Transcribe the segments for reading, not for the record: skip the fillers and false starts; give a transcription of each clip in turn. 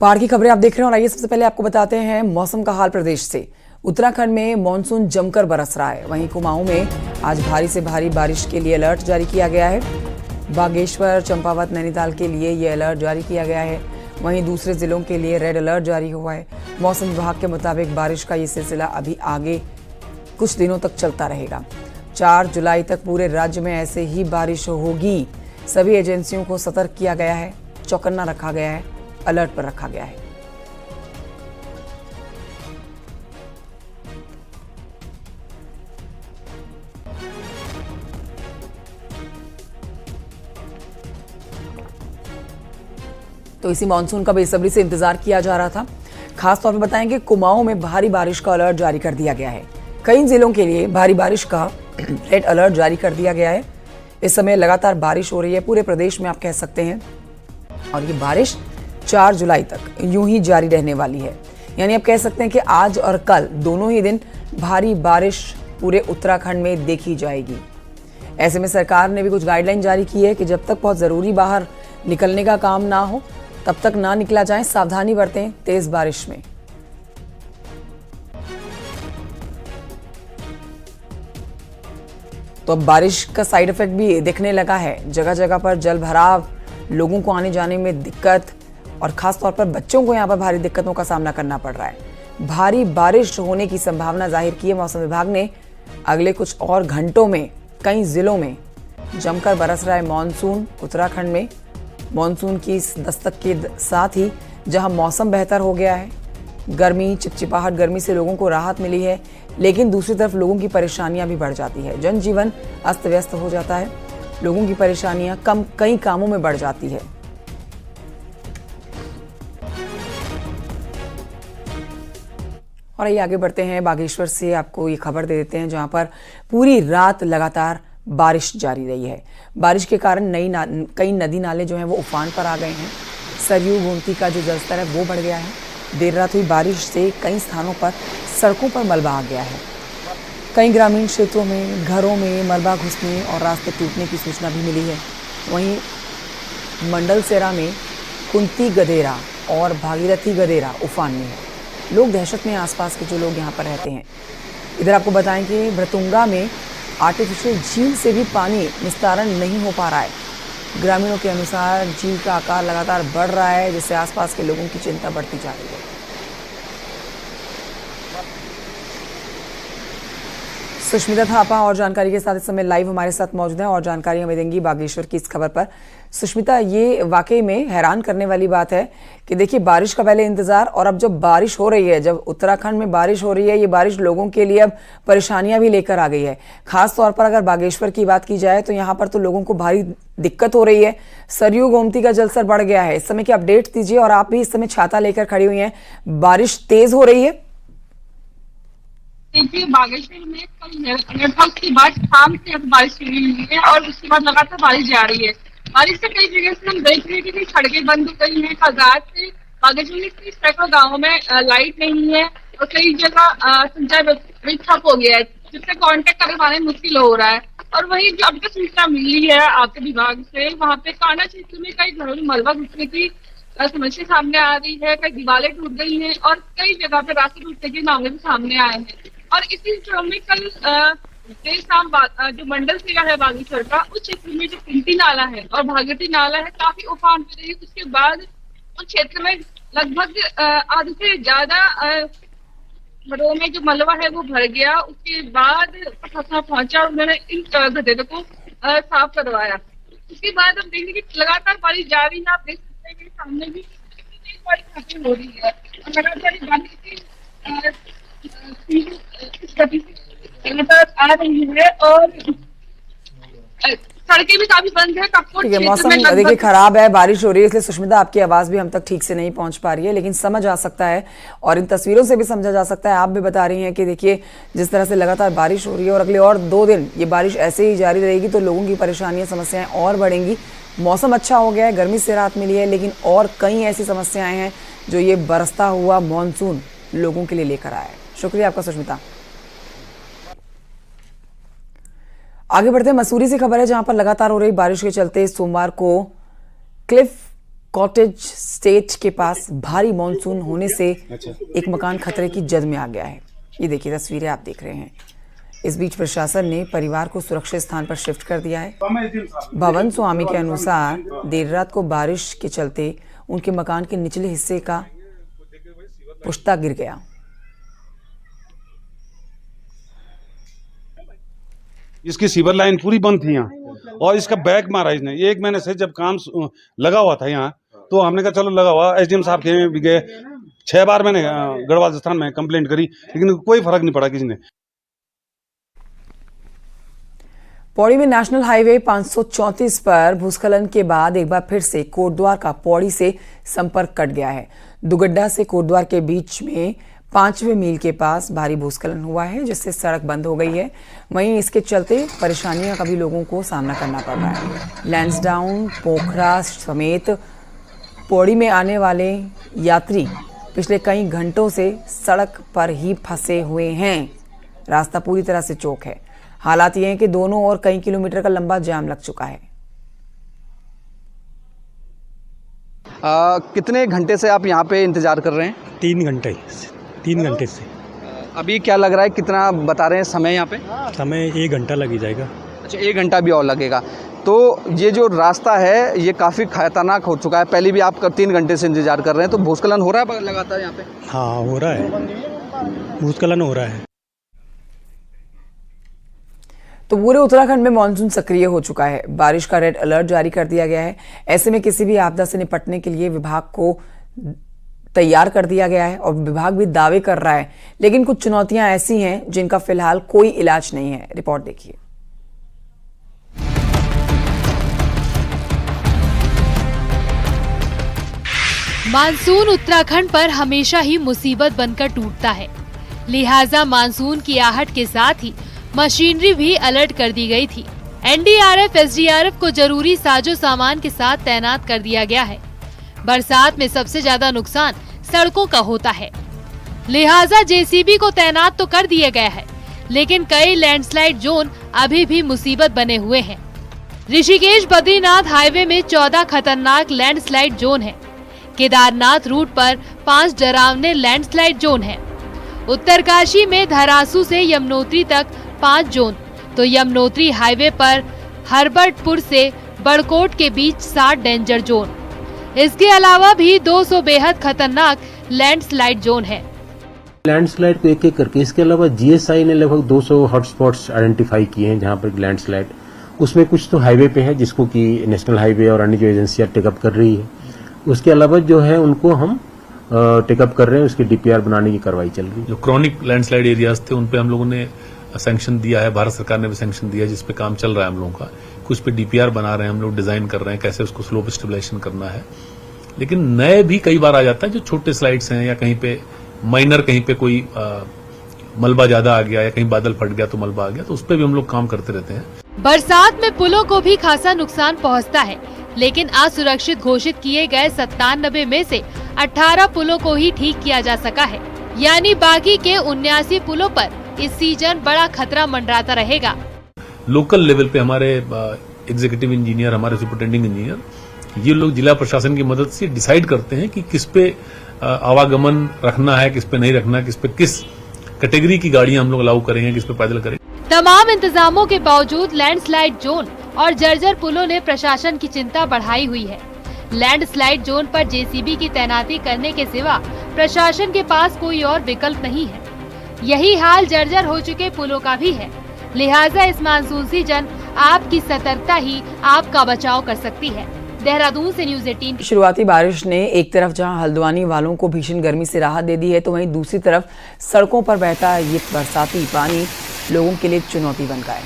बाढ़ की खबरें आप देख रहे हैं और आइए सबसे पहले आपको बताते हैं मौसम का हाल प्रदेश से। उत्तराखंड में मानसून जमकर बरस रहा है। वहीं कुमाऊं में आज भारी से भारी बारिश के लिए अलर्ट जारी किया गया है। बागेश्वर, चंपावत, नैनीताल के लिए ये अलर्ट जारी किया गया है। वहीं दूसरे जिलों के लिए रेड अलर्ट जारी हुआ है। मौसम विभाग के मुताबिक बारिश का ये सिलसिला अभी आगे कुछ दिनों तक चलता रहेगा। 4 जुलाई तक पूरे राज्य में ऐसे ही बारिश होगी। सभी एजेंसियों को सतर्क किया गया है, चौकन्ना रखा गया है, अलर्ट पर रखा गया है। तो इसी मानसून का बेसब्री से इंतजार किया जा रहा था। खासतौर पर बताएं कि कुमाऊं में भारी बारिश का अलर्ट जारी कर दिया गया है। कई जिलों के लिए भारी बारिश का रेड अलर्ट जारी कर दिया गया है। इस समय लगातार बारिश हो रही है पूरे प्रदेश में, आप कह सकते हैं, और ये बारिश 4 जुलाई तक यूं ही जारी रहने वाली है। यानी आप कह सकते हैं कि आज और कल दोनों ही दिन भारी बारिश पूरे उत्तराखंड में देखी जाएगी। ऐसे में सरकार ने भी कुछ गाइडलाइन जारी की है कि जब तक बहुत ज़रूरी बाहर निकलने का काम ना हो तब तक ना निकला जाए, सावधानी बरतें तेज बारिश में। तो अब बारिश का साइड इफेक्ट भी दिखने लगा है। जगह जगह पर जल भराव, लोगों को आने जाने में दिक्कत और खास तौर पर बच्चों को यहाँ पर भारी दिक्कतों का सामना करना पड़ रहा है। भारी बारिश होने की संभावना जाहिर की है मौसम विभाग ने। अगले कुछ और घंटों में कई जिलों में जमकर बरस रहा है मानसून। उत्तराखंड में मानसून की इस दस्तक के साथ ही जहां मौसम बेहतर हो गया है, गर्मी, चिपचिपाहट गर्मी से लोगों को राहत मिली है, लेकिन दूसरी तरफ लोगों की परेशानियां भी बढ़ जाती है। जनजीवन अस्त व्यस्त हो जाता है, लोगों की परेशानियां कई कामों में बढ़ जाती है। और आइए आगे बढ़ते हैं। बागेश्वर से आपको ये खबर दे देते हैं जहां पर पूरी रात लगातार बारिश जारी रही है। बारिश के कारण कई नदी नाले जो हैं वो उफान पर आ गए हैं। सरयू, गोमती का जो जलस्तर है वो बढ़ गया है। देर रात हुई बारिश से कई स्थानों पर सड़कों पर मलबा आ गया है। कई ग्रामीण क्षेत्रों में घरों में मलबा घुसने और रास्ते टूटने की सूचना भी मिली है। वहीं मंडलसेरा में कुंती गदेरा और भागीरथी गदेरा उफान में है। लोग दहशत में, आसपास के जो लोग यहाँ पर रहते हैं। इधर आपको बताएं कि भ्रतुंगा में आर्टिफिशियल झील से भी पानी निस्तारण नहीं हो पा रहा है। ग्रामीणों के अनुसार झील का आकार लगातार बढ़ रहा है, जिससे आसपास के लोगों की चिंता बढ़ती जा रही है। सुष्मिता थापा और जानकारी के साथ इस समय लाइव हमारे साथ मौजूद हैं और जानकारी हमें देंगी बागेश्वर की इस खबर पर। सुष्मिता, ये वाकई में हैरान करने वाली बात है कि देखिए बारिश का पहले इंतजार और अब जब बारिश हो रही है, जब उत्तराखंड में बारिश हो रही है, ये बारिश लोगों के लिए अब परेशानियां भी लेकर आ गई है। खास तौर पर अगर बागेश्वर की बात की जाए तो यहाँ पर तो लोगों को भारी दिक्कत हो रही है। सरयू, गोमती का जलस्तर बढ़ गया है। इस समय की अपडेट दीजिए। और आप भी इस समय छाता लेकर खड़ी हुई हैं, बारिश तेज हो रही है। देखिए, बागेश्वर में कल लगभग के बाद शाम से अब बारिश शुरू हुई है और उसके बाद लगातार बारिश जा रही है। बारिश से कई जगह से हम देख रहे हैं कि सड़कें बंद हो गई हैं। कल से बागेश्वर में सैकड़ों गाँवों में लाइट नहीं है और कई जगह संचार ठप हो गया है, जिससे कांटेक्ट कर पाना मुश्किल हो रहा है। और वहीं जो अब तक सूचना मिली है आपके विभाग से, वहाँ पे कांडा क्षेत्र में कई घरों में मलबा घुसने की समस्या सामने आ रही है। कई दीवारें टूट गई हैं और कई जगह पे रास्ते टूटने के मामले भी सामने आए हैं। और इसी क्रम में कल देर शाम जो मंडलसेरा है बागेश्वर का, उस क्षेत्र में जो कुंती नाला है और भागीरथी नाला है काफी उफान पे रही। उसके बाद उस क्षेत्र में लगभग आधे से ज्यादा घरों में जो मलबा है वो भर गया। उसके बाद प्रशासन पहुंचा और उन्होंने इन गड्ढों को साफ करवाया। उसके बाद हम देखेंगे कि लगातार बारिश जारी है। आप देख सकते हैं कि सामने भी बारिश हो रही है और लगातार बारिश आ रही है और सड़कें भी काफी बंद है। ठीक है, मौसम देखिए खराब है, बारिश हो रही है, इसलिए सुष्मिता आपकी आवाज भी हम तक ठीक से नहीं पहुंच पा रही है, लेकिन समझ आ सकता है और इन तस्वीरों से भी समझा जा सकता है। आप भी बता रही हैं कि देखिए जिस तरह से लगातार बारिश हो रही है और अगले और 2 दिन ये बारिश ऐसे ही जारी रहेगी तो लोगों की परेशानियां, समस्याएं और बढ़ेंगी। मौसम अच्छा हो गया है, गर्मी से राहत मिली है, लेकिन और कई ऐसी समस्याएं हैं जो ये बरसता हुआ मानसून लोगों के लिए लेकर आया है। शुक्रिया आपका सुष्मिता। आगे बढ़ते हैं, मसूरी से खबर है जहां पर लगातार हो रही बारिश के चलते सोमवार को क्लिफ कॉटेज स्टेट के पास भारी मानसून होने से एक मकान खतरे की जद में आ गया है। ये देखिए तस्वीरें आप देख रहे हैं। इस बीच प्रशासन ने परिवार को सुरक्षित स्थान पर शिफ्ट कर दिया है। भवन स्वामी के अनुसार देर रात को बारिश के चलते उनके मकान के निचले हिस्से का पुश्ता गिर गया। इसकी सीवर लाइन पूरी बंद थी यहाँ और इसका बैक मारा इसने। 1 महीने से जब काम लगा हुआ था यहाँ, तो हमने कहा चलो लगा हुआ। एसडीएम साहब के भी गए, 6 बार मैंने गढ़वाल स्थान में कंप्लेंट करी, लेकिन कोई फर्क नहीं पड़ा किसी ने। पौड़ी में नेशनल हाईवे 534 पर भूस्खलन के बाद एक बार फिर से कोटद्वार का पौड़ी से संपर्क कट गया है। दुगड्डा से कोटद्वार के बीच में 5वें मील के पास भारी भूस्खलन हुआ है, जिससे सड़क बंद हो गई है। वहीं इसके चलते परेशानियां का भी लोगों को सामना करना पड़ रहा है। लैंसडाउन, पोखरा समेत पौड़ी में आने वाले यात्री पिछले कई घंटों से सड़क पर ही फंसे हुए हैं। रास्ता पूरी तरह से चौक है। हालात ये हैं कि दोनों ओर कई किलोमीटर का लंबा जाम लग चुका है। कितने घंटे से आप यहाँ पे इंतजार कर रहे हैं? 3 घंटे से। अभी क्या लग रहा है, कितना बता रहे हैं समय यहाँ पे? समय 1 घंटा लग ही जाएगा। अच्छा, 1 घंटा भी और लगेगा। तो ये जो रास्ता है ये काफ़ी खतरनाक हो चुका है। पहले भी आप 3 घंटे से इंतजार कर रहे हैं, तो भूस्खलन हो रहा है लगातार यहाँ पे? हाँ, हो रहा है, भूस्खलन हो रहा है। तो पूरे उत्तराखंड में मानसून सक्रिय हो चुका है। बारिश का रेड अलर्ट जारी कर दिया गया है। ऐसे में किसी भी आपदा से निपटने के लिए विभाग को तैयार कर दिया गया है और विभाग भी दावे कर रहा है, लेकिन कुछ चुनौतियां ऐसी हैं जिनका फिलहाल कोई इलाज नहीं है। रिपोर्ट देखिए। मानसून उत्तराखंड पर हमेशा ही मुसीबत बनकर टूटता है, लिहाजा मानसून की आहट के साथ ही मशीनरी भी अलर्ट कर दी गई थी। एनडीआरएफ, एसडीआरएफ को जरूरी साजो सामान के साथ तैनात कर दिया गया है। बरसात में सबसे ज्यादा नुकसान सड़कों का होता है, लिहाजा जेसीबी को तैनात तो कर दिया गया है, लेकिन कई लैंडस्लाइड जोन अभी भी मुसीबत बने हुए हैं। ऋषिकेश बद्रीनाथ हाईवे में 14 खतरनाक लैंडस्लाइड जोन है। केदारनाथ रूट पर 5 डरावने लैंडस्लाइड जोन है। उत्तरकाशी में धरासू से यमुनोत्री तक 5 जोन, तो यमुनोत्री हाईवे पर हरबर्टपुर से बड़कोट के बीच 7 डेंजर जोन। इसके अलावा भी 200 बेहद खतरनाक लैंडस्लाइड जोन है। लैंडस्लाइड को एक-एक करके, इसके अलावा जीएसआई ने लगभग 200 हॉटस्पॉट्स आइडेंटिफाई किए हैं जहां पर लैंडस्लाइड, उसमें कुछ तो हाईवे पे है जिसको कि नेशनल हाईवे और अन्य जो एजेंसियां टेकअप कर रही है। उसके अलावा जो है उनको हम टेकअप कर रहे हैं, उसकी डीपीआर बनाने की कार्रवाई चल रही है। जो क्रॉनिक लैंडस्लाइड एरियाज थे उन पे हम लोगों ने सैंक्शन दिया है, भारत सरकार ने भी सैंक्शन दिया है, जिस पे काम चल रहा है हम लोगों का। कुछ पे डीपीआर बना रहे हैं हम लोग, डिजाइन कर रहे हैं कैसे उसको स्लोप स्टेबलाइजेशन करना है। लेकिन नए भी कई बार आ जाता है जो छोटे स्लाइड्स हैं, या कहीं पे माइनर, कहीं पे कोई मलबा ज्यादा आ गया या कहीं बादल फट गया तो मलबा आ गया, तो उस पर भी हम लोग काम करते रहते हैं। बरसात में पुलों को भी खासा नुकसान पहुंचता है, लेकिन असुरक्षित घोषित किए गए 97 में से 18 पुलों को ही ठीक किया जा सका है, यानी बाकी के 79 पुलों पर इस सीजन बड़ा खतरा मंडराता रहेगा। लोकल लेवल पे हमारे एग्जीक्यूटिव इंजीनियर, हमारे सुपरिटेंडिंग इंजीनियर, ये लोग जिला प्रशासन की मदद से डिसाइड करते हैं कि किस पे आवागमन रखना है, किस पे नहीं रखना है, किस पे किस कैटेगरी की गाड़ियां हम लोग अलाउ करेंगे, किस पे पैदल करेंगे। तमाम इंतजामों के बावजूद लैंडस्लाइड जोन और जर्जर पुलों ने प्रशासन की चिंता बढ़ाई हुई है। लैंडस्लाइड जोन पर जेसीबी की तैनाती करने के सिवा प्रशासन के पास कोई और विकल्प नहीं है। यही हाल जर्जर हो चुके पुलों का भी है, लिहाजा इस मानसून सीजन आपकी सतर्कता ही आपका बचाव कर सकती है। देहरादून से न्यूज़ 18। शुरुआती बारिश ने एक तरफ जहां हल्द्वानी वालों को भीषण गर्मी से राहत दे दी है, तो वहीं दूसरी तरफ सड़कों पर बहता ये बरसाती पानी लोगों के लिए चुनौती बन गया है,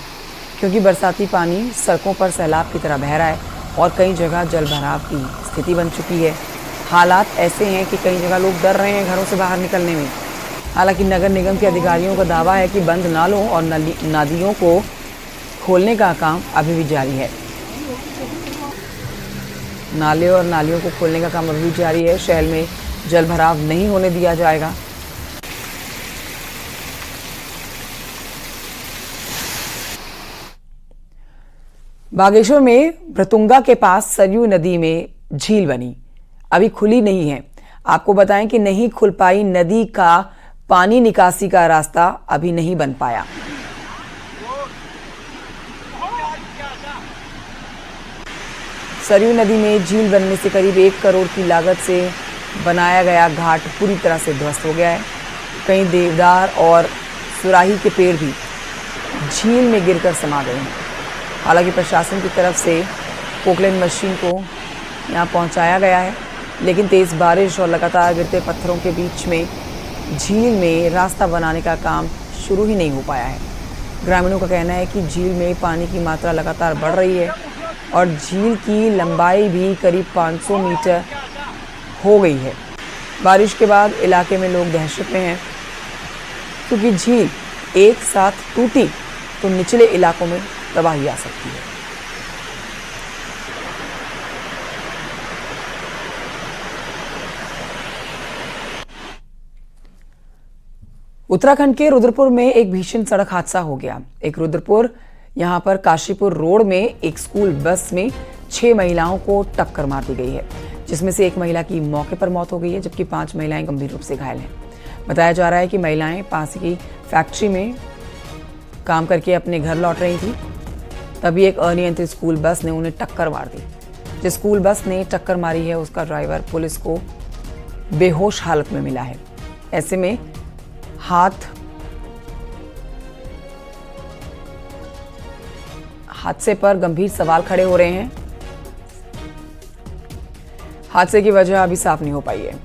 क्योंकि बरसाती पानी सड़कों पर सैलाब की तरह बह रहा है और कई जगह जल भराव की स्थिति बन चुकी है। हालात ऐसे हैं कि कई जगह लोग डर रहे हैं घरों से बाहर निकलने में। हालांकि नगर निगम के अधिकारियों का दावा है कि बंद नालों और नदियों को खोलने का काम अभी भी जारी है। नाले और नालियों को खोलने का काम अभी भी जारी है। शहर में जल भराव नहीं होने दिया जाएगा। बागेश्वर में भ्रतुंगा के पास सरयू नदी में झील बनी। अभी खुली नहीं है। आपको बताएं कि नहीं खुल पाई नदी का पानी निकासी का रास्ता अभी नहीं बन पाया। सरयू नदी में झील बनने से करीब 1 करोड़ की लागत से बनाया गया घाट पूरी तरह से ध्वस्त हो गया है। कई देवदार और सुराही के पेड़ भी झील में गिरकर समा गए हैं। हालांकि प्रशासन की तरफ से पोकलैंड मशीन को यहां पहुंचाया गया है, लेकिन तेज बारिश और लगातार गिरते पत्थरों के बीच में झील में रास्ता बनाने का काम शुरू ही नहीं हो पाया है। ग्रामीणों का कहना है कि झील में पानी की मात्रा लगातार बढ़ रही है और झील की लंबाई भी करीब 500 मीटर हो गई है। बारिश के बाद इलाके में लोग दहशत में हैं, क्योंकि झील एक साथ टूटी तो निचले इलाकों में तबाही आ सकती है। उत्तराखंड के रुद्रपुर में एक भीषण सड़क हादसा हो गया। एक रुद्रपुर यहां पर काशीपुर रोड में एक स्कूल बस में 6 महिलाओं को टक्कर मार दी गई है, जिसमें से एक महिला की मौके पर मौत हो गई है, जबकि 5 महिलाएं गंभीर रूप से घायल हैं। बताया जा रहा है कि महिलाएं पास की फैक्ट्री में काम करके अपने घर लौट रही थी, तभी एक अनियंत्रित स्कूल बस ने उन्हें टक्कर मार दी। जिस स्कूल बस ने टक्कर मारी है उसका ड्राइवर पुलिस को बेहोश हालत में मिला है। ऐसे में हादसे पर गंभीर सवाल खड़े हो रहे हैं। हादसे की वजह अभी साफ नहीं हो पाई है।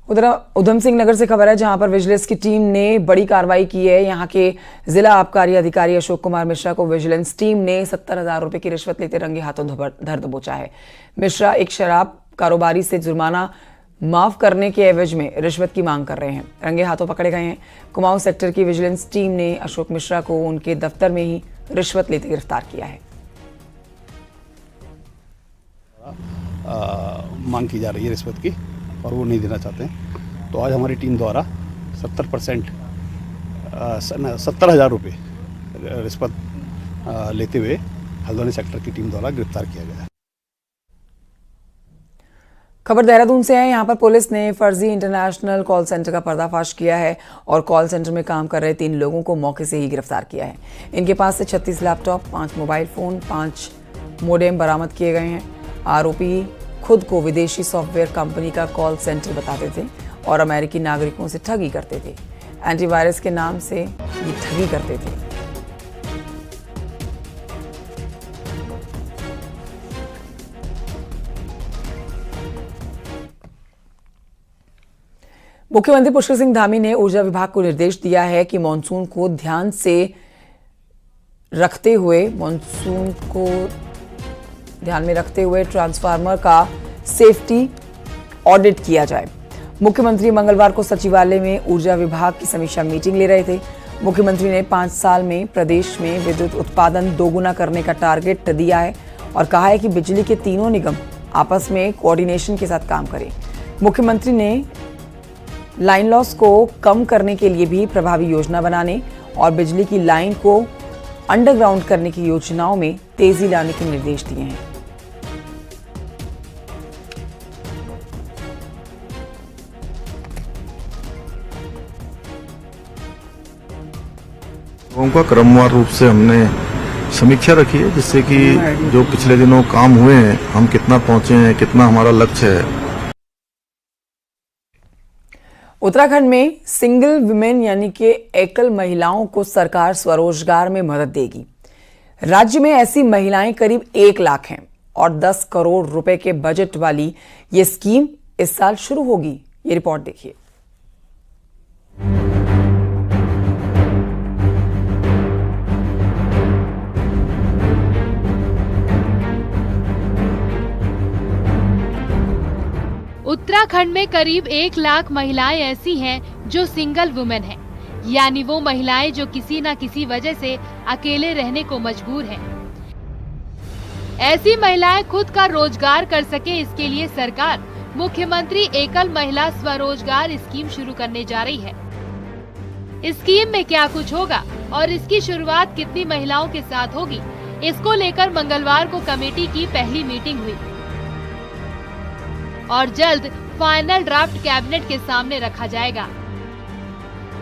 उधर उधम सिंह नगर से खबर है, जहां पर विजिलेंस की टीम ने बड़ी कार्रवाई की है। यहां के जिला आबकारी अधिकारी अशोक कुमार मिश्रा को विजिलेंस टीम ने 70,000 रुपए की रिश्वत लेते रंगे हाथों धर दबोचा है। मिश्रा एक शराब कारोबारी से जुर्माना माफ करने के एवज में रिश्वत की मांग कर रहे हैं। रंगे हाथों पकड़े गए हैं। कुमाऊं सेक्टर की विजिलेंस टीम ने अशोक मिश्रा को उनके दफ्तर में ही रिश्वत लेते गिरफ्तार किया है। मांग की जा रही है रिश्वत की और वो नहीं देना चाहते हैं, तो आज हमारी टीम द्वारा 70,000 रुपये रिश्वत लेते हुए हल्द्वानी सेक्टर की टीम द्वारा गिरफ्तार किया गया है। खबर देहरादून से है। यहां पर पुलिस ने फर्जी इंटरनेशनल कॉल सेंटर का पर्दाफाश किया है और कॉल सेंटर में काम कर रहे 3 लोगों को मौके से ही गिरफ्तार किया है। इनके पास से 36 लैपटॉप, 5 मोबाइल फोन, 5 मोडेम बरामद किए गए हैं। आरोपी खुद को विदेशी सॉफ्टवेयर कंपनी का कॉल सेंटर बताते थे और अमेरिकी नागरिकों से ठगी करते थे। एंटीवायरस के नाम से ये ठगी करते थे। मुख्यमंत्री पुष्कर सिंह धामी ने ऊर्जा विभाग को निर्देश दिया है कि मानसून को ध्यान में रखते हुए ट्रांसफार्मर का सेफ्टी ऑडिट किया जाए। मुख्यमंत्री मंगलवार को सचिवालय में ऊर्जा विभाग की समीक्षा मीटिंग ले रहे थे। मुख्यमंत्री ने 5 साल में प्रदेश में विद्युत उत्पादन दोगुना करने का टारगेट दिया है और कहा है कि बिजली के तीनों निगम आपस में कोऑर्डिनेशन के साथ काम करें। मुख्यमंत्री ने लाइन लॉस को कम करने के लिए भी प्रभावी योजना बनाने और बिजली की लाइन को अंडरग्राउंड करने की योजनाओं में तेजी लाने के निर्देश दिए हैं। लोगों का क्रमवार रूप से हमने समीक्षा रखी है, जिससे कि जो पिछले दिनों काम हुए हैं हम कितना पहुंचे हैं, कितना हमारा लक्ष्य है। उत्तराखंड में सिंगल वुमेन यानी कि एकल महिलाओं को सरकार स्वरोजगार में मदद देगी। राज्य में ऐसी महिलाएं करीब 1 लाख हैं और 10 करोड़ रुपए के बजट वाली ये स्कीम इस साल शुरू होगी। ये रिपोर्ट देखिए। उत्तराखंड में करीब 1 लाख महिलाएं ऐसी हैं जो सिंगल वुमेन हैं, यानी वो महिलाएं जो किसी न किसी वजह से अकेले रहने को मजबूर हैं। ऐसी महिलाएं खुद का रोजगार कर सके, इसके लिए सरकार मुख्यमंत्री एकल महिला स्वरोजगार स्कीम शुरू करने जा रही है। इस स्कीम में क्या कुछ होगा और इसकी शुरुआत कितनी महिलाओं के साथ होगी, इसको लेकर मंगलवार को कमेटी की पहली मीटिंग हुई और जल्द फाइनल ड्राफ्ट कैबिनेट के सामने रखा जाएगा।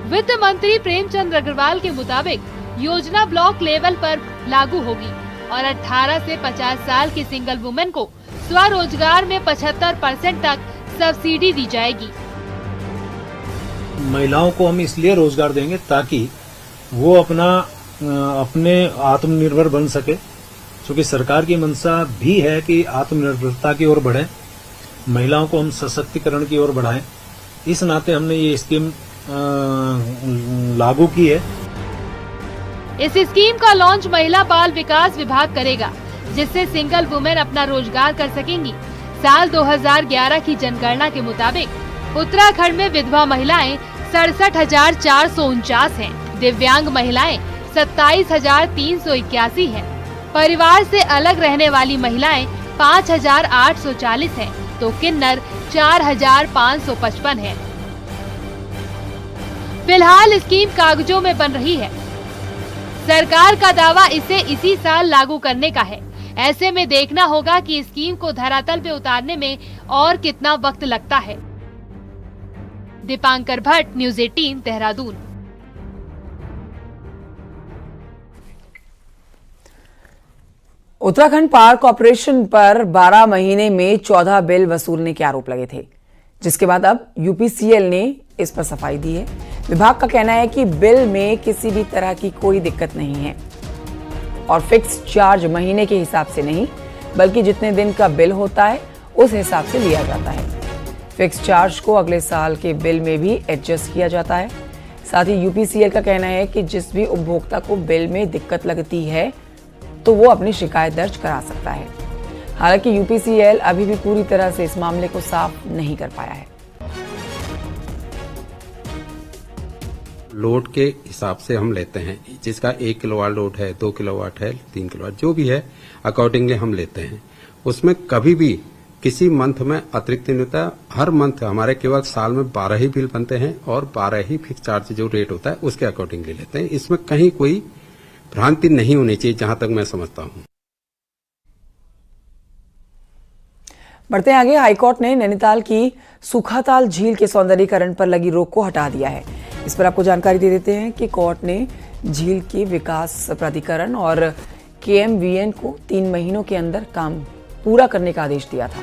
वित्त मंत्री प्रेमचंद अग्रवाल के मुताबिक योजना ब्लॉक लेवल पर लागू होगी और 18 से 50 साल की सिंगल वुमेन को स्वरोजगार में 75% तक सब्सिडी दी जाएगी। महिलाओं को हम इसलिए रोजगार देंगे ताकि वो अपने आत्मनिर्भर बन सके, क्योंकि सरकार की मंशा भी है कि आत्मनिर्भरता की ओर बढ़े, महिलाओं को हम सशक्तिकरण की ओर बढ़ाएं। इस नाते हमने ये स्कीम लागू की है। इस स्कीम का लॉन्च महिला बाल विकास विभाग करेगा, जिससे सिंगल वुमेन अपना रोजगार कर सकेंगी। साल 2011 की जनगणना के मुताबिक उत्तराखंड में विधवा महिलाएं 67,449 हैं, दिव्यांग महिलाएं 27,381 हैं, परिवार से अलग रहने वाली महिलाएं 5,840 हैं, तो किन्नर 4,555 हैं। फिलहाल स्कीम कागजों में बन रही है। सरकार का दावा इसे इसी साल लागू करने का है। ऐसे में देखना होगा कि स्कीम को धरातल पे उतारने में और कितना वक्त लगता है। Dipankar Bhatt, news 18, Dehradun. Uttarakhand power corporation पर 12 महीने में 14 बिल वसूलने के आरोप लगे थे, जिसके बाद अब यूपीसीएल ने इस पर सफाई दी है। विभाग का कहना है कि बिल में किसी भी तरह की कोई दिक्कत नहीं है और फिक्स चार्ज महीने के हिसाब से नहीं, बल्कि जितने दिन का बिल होता है उस हिसाब से लिया जाता है। फिक्स चार्ज को अगले साल के बिल में भी एडजस्ट किया जाता है। साथ ही यूपीसीएल का कहना है कि जिस भी उपभोक्ता को बिल में दिक्कत लगती है तो वो अपनी शिकायत दर्ज करा सकता है। हालांकि यूपीसीएल अभी भी पूरी तरह से इस मामले को साफ नहीं कर पाया है। लोड के हिसाब से हम लेते हैं, जिसका 1 किलोवाट लोड है, 2 किलोवाट है, 3 किलोवाट जो भी है, अकॉर्डिंगली हम लेते हैं। उसमें कभी भी किसी मंथ में अतिरिक्त नहीं होता। हर मंथ हमारे केवल साल में 12 ही बिल बनते हैं और 12 ही फिक्स चार्ज जो रेट होता है उसके अकॉर्डिंगली लेते हैं। इसमें कहीं कोई भ्रांति नहीं होनी चाहिए, जहां तक मैं समझता हूं। बढ़ते हैं आगे। हाईकोर्ट ने नैनीताल की सुखाताल झील के सौंदर्यीकरण पर लगी रोक को हटा दिया है। इस पर आपको जानकारी दे देते हैं कि कोर्ट ने झील के विकास प्राधिकरण और केएमवीएन को 3 महीनों के अंदर काम पूरा करने का आदेश दिया था।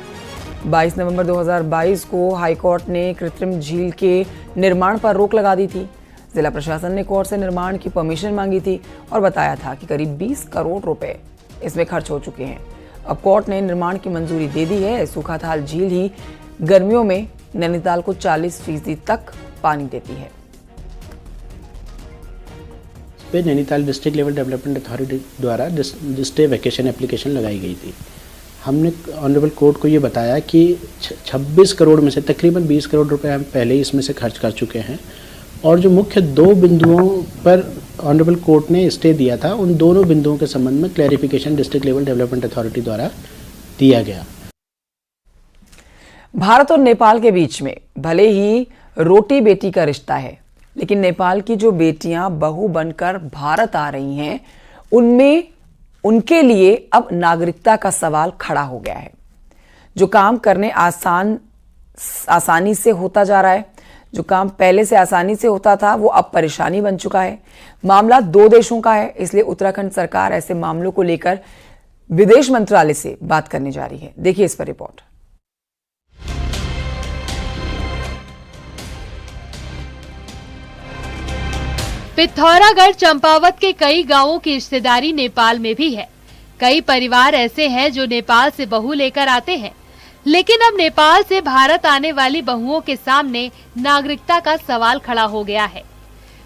22 नवंबर 2022 को हाईकोर्ट ने कृत्रिम झील के निर्माण पर रोक लगा दी थी। जिला प्रशासन ने कोर्ट से निर्माण की परमिशन मांगी थी और बताया था कि करीब 20 करोड़ रुपए इसमें खर्च हो चुके हैं। अब कोर्ट ने निर्माण की मंजूरी दे दी है। सुखाताल झील ही गर्मियों में नैनीताल को 40% तक पानी देती है। पे Nainital district level development authority द्वारा स्टे वैकेशन एप्लीकेशन लगाई गई थी। हमने ऑनरेबल कोर्ट को ये बताया कि 26 करोड़ में से तकरीबन 20 करोड़ रुपए हम पहले ही इसमें से खर्च कर चुके हैं और जो मुख्य 2 बिंदुओं पर ऑनरेबल कोर्ट ने स्टे दिया था, उन दोनों बिंदुओं के संबंध में clarification district level development authority द्वारा दिया गया। भारत और नेपाल के बीच में भले ही रोटी बेटी का रिश्ता है, लेकिन नेपाल की जो बेटियां बहू बनकर भारत आ रही हैं, उनमें उनके लिए अब नागरिकता का सवाल खड़ा हो गया है। जो काम करने आसानी से होता जा रहा है, जो काम पहले से आसानी से होता था, वो अब परेशानी बन चुका है। मामला 2 देशों का है, इसलिए उत्तराखंड सरकार ऐसे मामलों को लेकर विदेश मंत्रालय से बात करने जा रही है। देखिए इस पर रिपोर्ट। पिथौरागढ़ चंपावत के कई गांवों की रिश्तेदारी नेपाल में भी है। कई परिवार ऐसे हैं जो नेपाल से बहू लेकर आते हैं, लेकिन अब नेपाल से भारत आने वाली बहुओं के सामने नागरिकता का सवाल खड़ा हो गया है।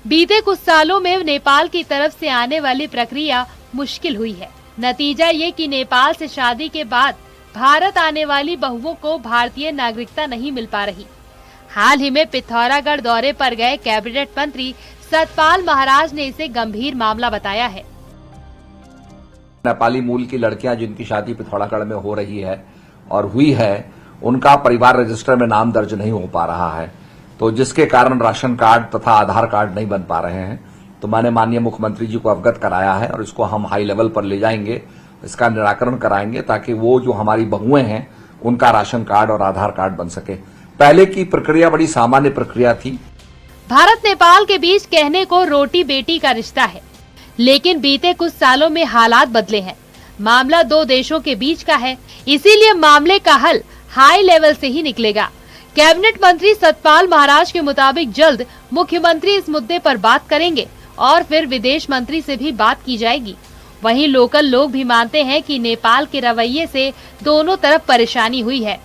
बीते कुछ सालों में नेपाल की तरफ से आने वाली प्रक्रिया मुश्किल हुई है। नतीजा ये कि नेपाल से शादी के बाद भारत आने वाली बहुओं को भारतीय नागरिकता नहीं मिल पा रही। हाल ही में पिथौरागढ़ दौरे पर गए कैबिनेट मंत्री सतपाल महाराज ने इसे गंभीर मामला बताया है। नेपाली मूल की लड़कियां जिनकी शादी पिथौरागढ़ में हो रही है और हुई है, उनका परिवार रजिस्टर में नाम दर्ज नहीं हो पा रहा है, तो जिसके कारण राशन कार्ड तथा आधार कार्ड नहीं बन पा रहे हैं। तो मैंने माननीय मुख्यमंत्री जी को अवगत कराया है और इसको हम हाई लेवल पर ले जाएंगे, इसका निराकरण कराएंगे ताकि वो जो हमारी बहुएं हैं उनका राशन कार्ड और आधार कार्ड बन सके। पहले की प्रक्रिया बड़ी सामान्य प्रक्रिया थी। भारत नेपाल के बीच कहने को रोटी बेटी का रिश्ता है, लेकिन बीते कुछ सालों में हालात बदले हैं। मामला दो देशों के बीच का है, इसीलिए मामले का हल हाई लेवल से ही निकलेगा। कैबिनेट मंत्री सतपाल महाराज के मुताबिक जल्द मुख्यमंत्री इस मुद्दे पर बात करेंगे और फिर विदेश मंत्री से भी बात की जाएगी। वहीं लोकल लोग भी मानते हैं कि नेपाल के रवैये से दोनों तरफ परेशानी हुई है।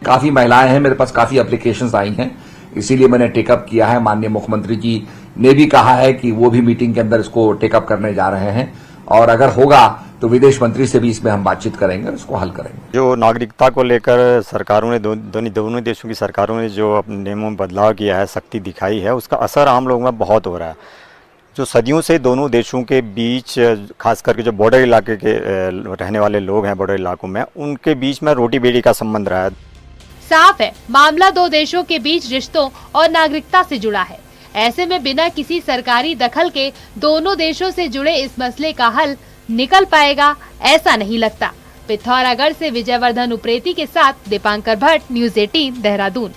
काफी महिलाएं हैं, मेरे पास काफी एप्लीकेशंस आई हैं, इसीलिए मैंने टेकअप किया है। माननीय मुख्यमंत्री जी ने भी कहा है कि वो भी मीटिंग के अंदर इसको टेकअप करने जा रहे हैं और अगर होगा तो विदेश मंत्री से भी इसमें हम बातचीत करेंगे और इसको हल करेंगे। जो नागरिकता को लेकर सरकारों ने दोनों देशों की सरकारों ने जो अपने नियमों में बदलाव किया है, सख्ती दिखाई है, उसका असर आम लोगों में बहुत हो रहा है। जो सदियों से दोनों देशों के बीच, खास करके जो बॉर्डर इलाके के रहने वाले लोग हैं बॉर्डर इलाकों में, उनके बीच में रोटी बेटी का संबंध रहा है। साफ है, मामला दो देशों के बीच रिश्तों और नागरिकता से जुड़ा है। ऐसे में बिना किसी सरकारी दखल के दोनों देशों से जुड़े इस मसले का हल निकल पाएगा, ऐसा नहीं लगता। पिथौरागढ़ से विजयवर्धन उप्रेती के साथ दीपांकर भट्ट, न्यूज़ 18 देहरादून।